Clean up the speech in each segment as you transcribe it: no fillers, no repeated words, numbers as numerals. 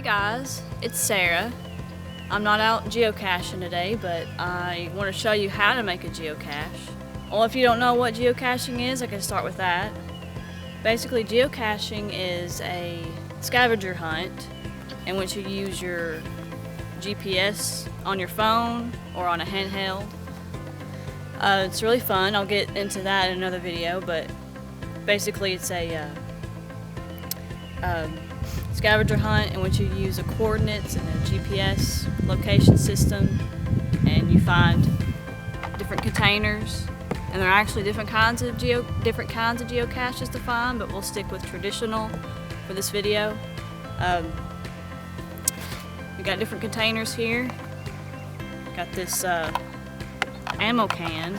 guys, it's Sarah. I'm not out geocaching today, but I want to show you how to make a geocache. Well, if you don't know what geocaching is, I can start with that. Basically, geocaching is a scavenger hunt in which you use your GPS on your phone or on a handheld. It's really fun. I'll get into that in another video, but basically it's a scavenger hunt in which you use the coordinates and a GPS location system, and you find different containers. And there are actually different kinds of geocaches to find, but we'll stick with traditional for this video. We got different containers here. Got this ammo can.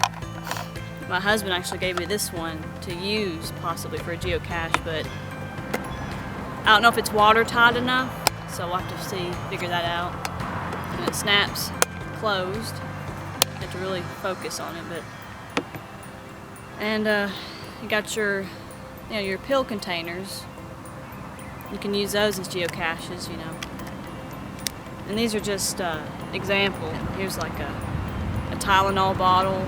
My husband actually gave me this one to use possibly for a geocache, but I don't know if it's watertight enough, so we'll have to figure that out. And it snaps closed. You have to really focus on it, but. And you got your pill containers. You can use those as geocaches, And these are just example. Here's like a Tylenol bottle.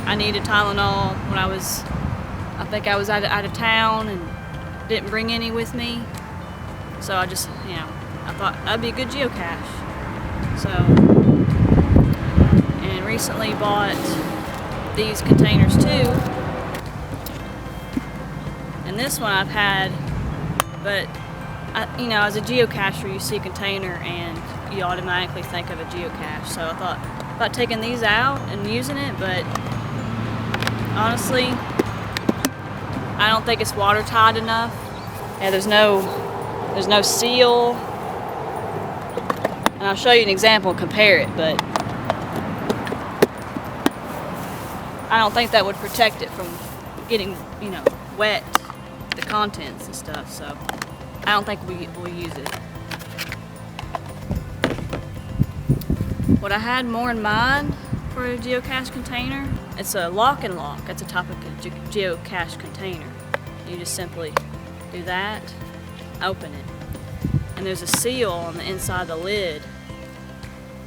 I needed Tylenol when I think I was out of town and didn't bring any with me. So I just, I thought that'd be a good geocache. So, and recently bought these containers too. And this one I've had, but as a geocacher, you see a container and you automatically think of a geocache. So I thought about taking these out and using it, but honestly, I don't think it's watertight enough. Yeah, there's no seal. And I'll show you an example and compare it, but I don't think that would protect it from getting, wet, the contents and stuff. So I don't think we'll use it. What I had more in mind for a geocache container, it's a lock and lock. That's a type of geocache container. You just simply do that, open it, and there's a seal on the inside of the lid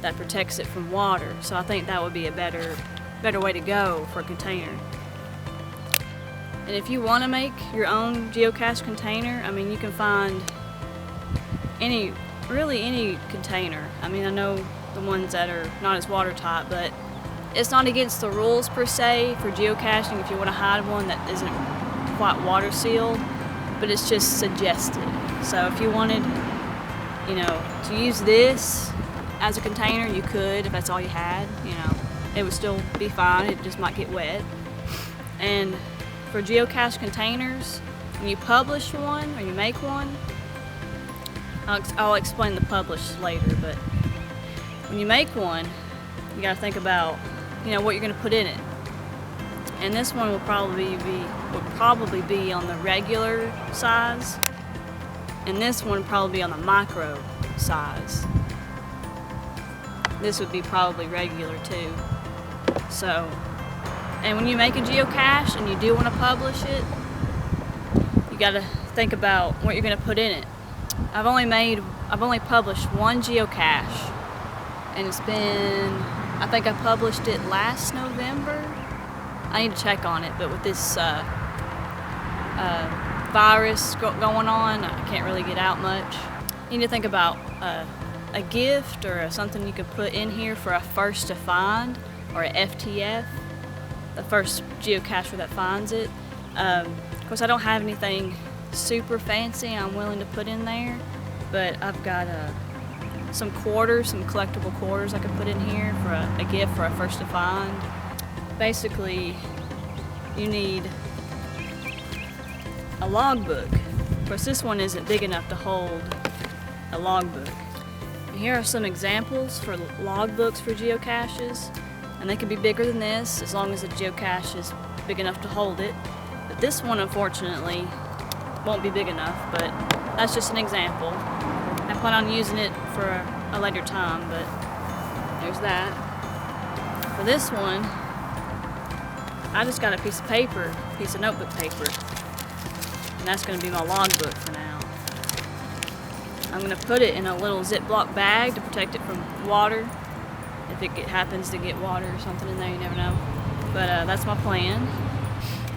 that protects it from water. So I think that would be a better way to go for a container. And if you want to make your own geocache container, you can find any container. I know the ones that are not as watertight, but it's not against the rules per se for geocaching if you want to hide one that isn't quite water sealed, but it's just suggested. So if you wanted, to use this as a container, you could, if that's all you had, it would still be fine. It just might get wet. And for geocache containers, when you publish one or you make one, I'll explain the publish later, but when you make one, you got to think about, what you're going to put in it. And this one will probably be on the regular size, and this one will probably be on the micro size. This would be probably regular too. So, and when you make a geocache and you do want to publish it, you got to think about what you're going to put in it. I've only published one geocache, and it's been, I think I published it last November. I need to check on it, but with this virus going on, I can't really get out much. You need to think about a gift or something you could put in here for a first to find, or a FTF, the first geocacher that finds it. Of course, I don't have anything super fancy I'm willing to put in there, but I've got some quarters, some collectible quarters I could put in here for a gift for a first to find. Basically, you need a logbook. Of course, this one isn't big enough to hold a logbook. And here are some examples for logbooks for geocaches, and they can be bigger than this as long as the geocache is big enough to hold it. But this one, unfortunately, won't be big enough, but that's just an example. I plan on using it for a later time, but there's that. For this one, I just got a piece of notebook paper, and that's going to be my logbook for now. I'm going to put it in a little Ziploc bag to protect it from water. If it happens to get water or something in there, you never know. But that's my plan.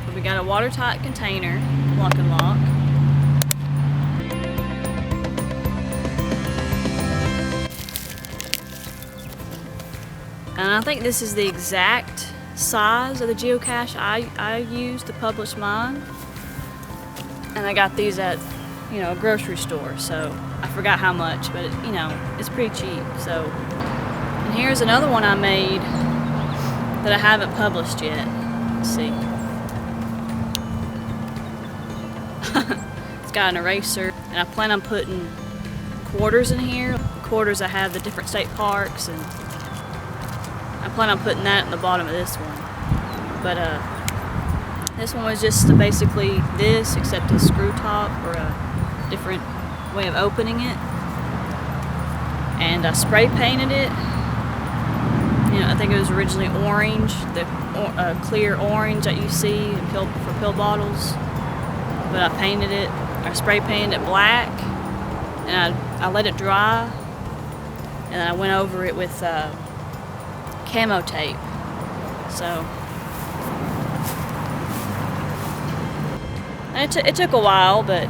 But we got a watertight container, lock and lock. And I think this is the exact size of the geocache I used to publish mine. And I got these at, a grocery store, so I forgot how much, but it's pretty cheap. So, and here's another one I made that I haven't published yet. Let's see. It's got an eraser, and I plan on putting quarters in here. Quarters I have the different state parks, and I plan on putting that in the bottom of this one. But this one was just basically this, except a screw top or a different way of opening it. And I spray painted it. I think it was originally orange, the clear orange that you see for pill bottles. But I painted it, I spray painted it black, and I let it dry, and then I went over it with camo tape. So it took a while, but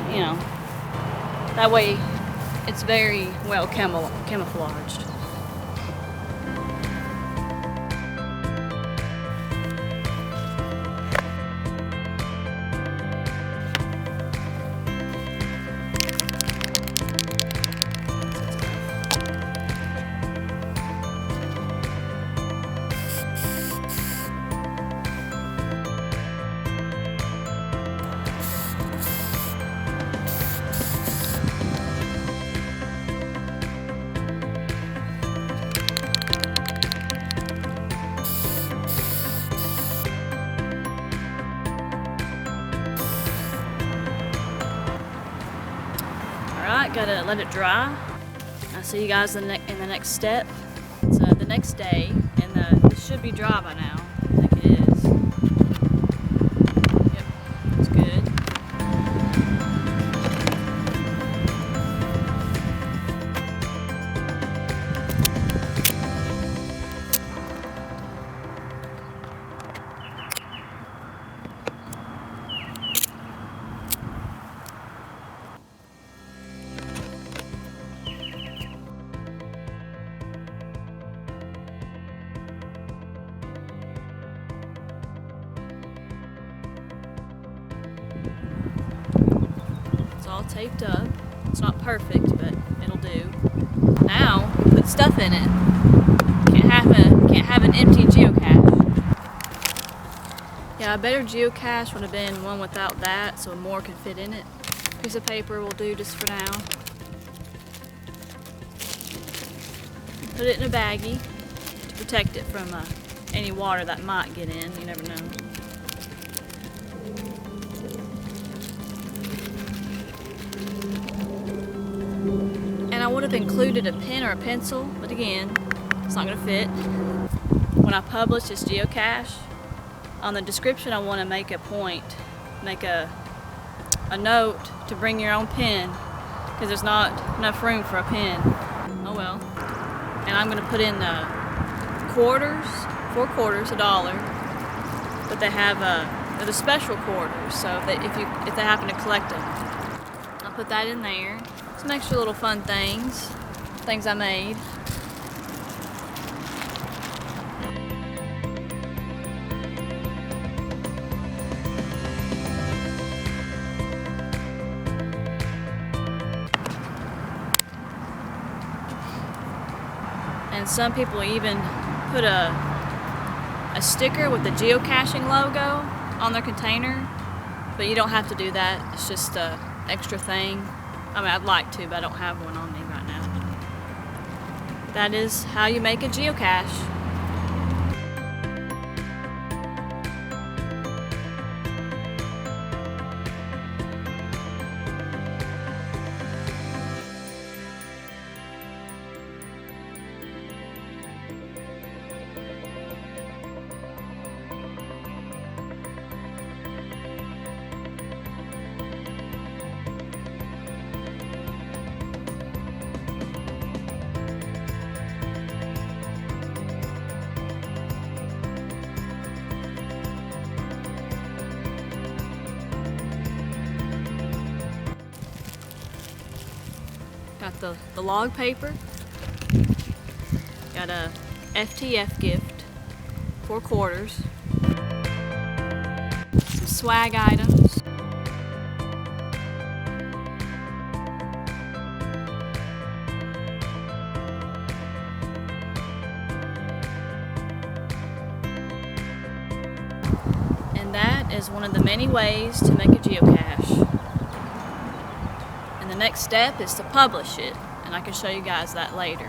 that way it's very well camouflaged. Alright, gotta let it dry. I'll see you guys in the next step. It's the next day, and this should be dry by now. I think it is. Yep, it's good. All taped up. It's not perfect, but it'll do. Now, put stuff in it. Can't have an empty geocache. Yeah, a better geocache would have been one without that, so more could fit in it. Piece of paper will do just for now. Put it in a baggie to protect it from any water that might get in. You never know. And I would have included a pen or a pencil, but again, it's not going to fit. When I publish this geocache, on the description I want to make a point, make a note to bring your own pen, because there's not enough room for a pen. Oh well. And I'm going to put in quarters, 4 quarters, $1, but they have they're the special quarters, so if they happen to collect them, I'll put that in there. Some extra little fun things I made. And some people even put a sticker with the geocaching logo on their container, but you don't have to do that. It's just an extra thing. I mean, I'd like to, but I don't have one on me right now. That is how you make a geocache. Got the log paper. Got a FTF gift, 4 quarters. Some swag items. And that is one of the many ways to make a geocache. And the next step is to publish it, and I can show you guys that later.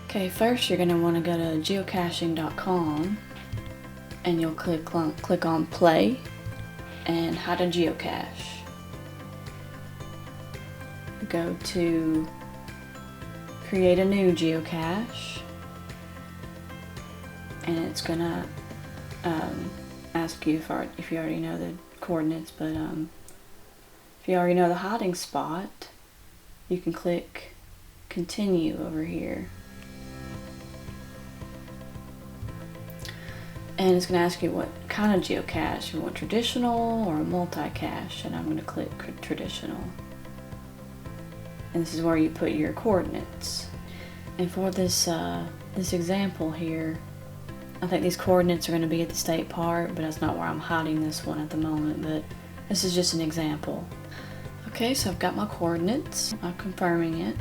Okay, first you're going to want to go to geocaching.com and you'll click on play and how to geocache. Go to create a new geocache, and it's going to ask you if you already know the coordinates, but if you already know the hiding spot, you can click continue over here. And it's going to ask you what kind of geocache. You want traditional or a multi-cache, and I'm going to click traditional. And this is where you put your coordinates. And for this this example here, I think these coordinates are going to be at the state park, but that's not where I'm hiding this one at the moment, but this is just an example. Okay, so I've got my coordinates. I'm confirming it.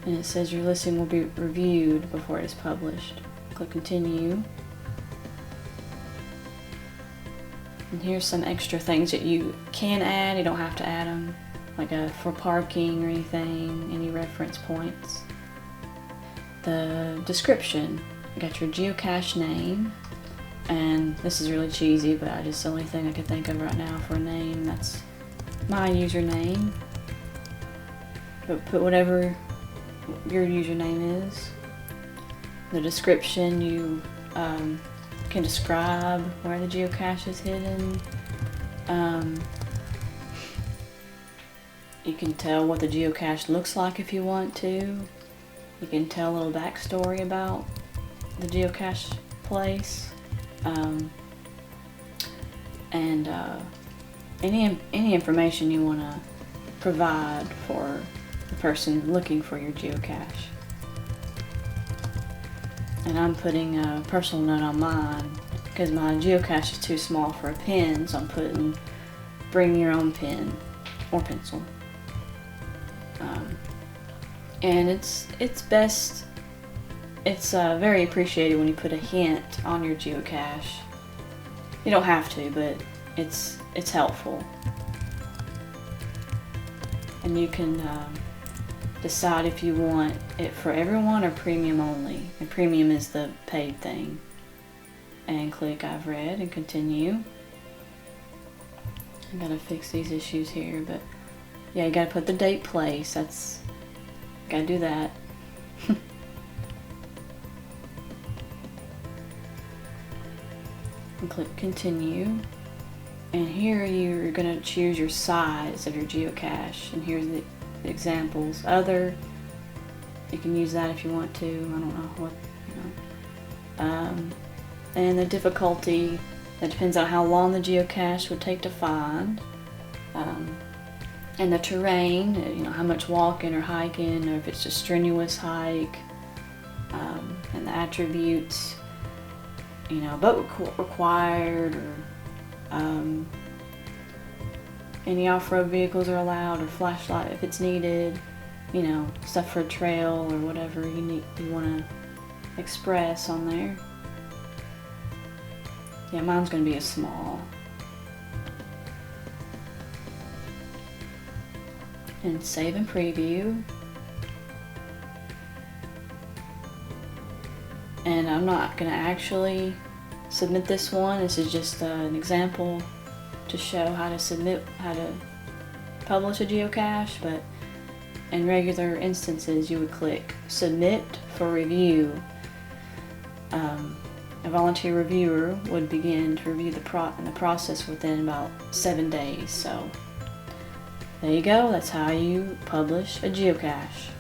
And it says your listing will be reviewed before it is published. Click continue. And here's some extra things that you can add. You don't have to add them, like for parking or anything, any reference points. The description. You got your geocache name, and this is really cheesy, but it's the only thing I can think of right now for a name. That's my username. But put whatever your username is. The description, you can describe where the geocache is hidden. You can tell what the geocache looks like if you want to. You can tell a little backstory about the geocache place, and any information you want to provide for the person looking for your geocache. And I'm putting a personal note on mine because my geocache is too small for a pen, so I'm putting bring your own pen or pencil. And it's best, it's very appreciated when you put a hint on your geocache. You don't have to, but it's helpful. And you can decide if you want it for everyone or premium only. And premium is the paid thing. And click I've read and continue. I gotta fix these issues here, but yeah, you gotta put the date, place. That's, gotta do that. And click continue. And here you're gonna choose your size of your geocache. And here's the examples. Other, you can use that if you want to. I don't know what, you know. And the difficulty, that depends on how long the geocache would take to find. And the terrain, you know, how much walking or hiking, or if it's a strenuous hike. And the attributes, you know, boat required, or any off-road vehicles are allowed, or flashlight if it's needed, you know, stuff for a trail or whatever you want to express on there. Yeah, mine's going to be a small. And save and preview. And I'm not going to actually submit this one. This is just an example to show how to publish a geocache, but in regular instances you would click submit for review, a volunteer reviewer would begin to review the process within about 7 days. So there you go, that's how you publish a geocache.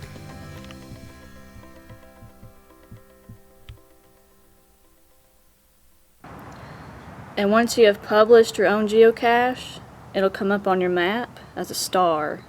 And once you have published your own geocache, it'll come up on your map as a star.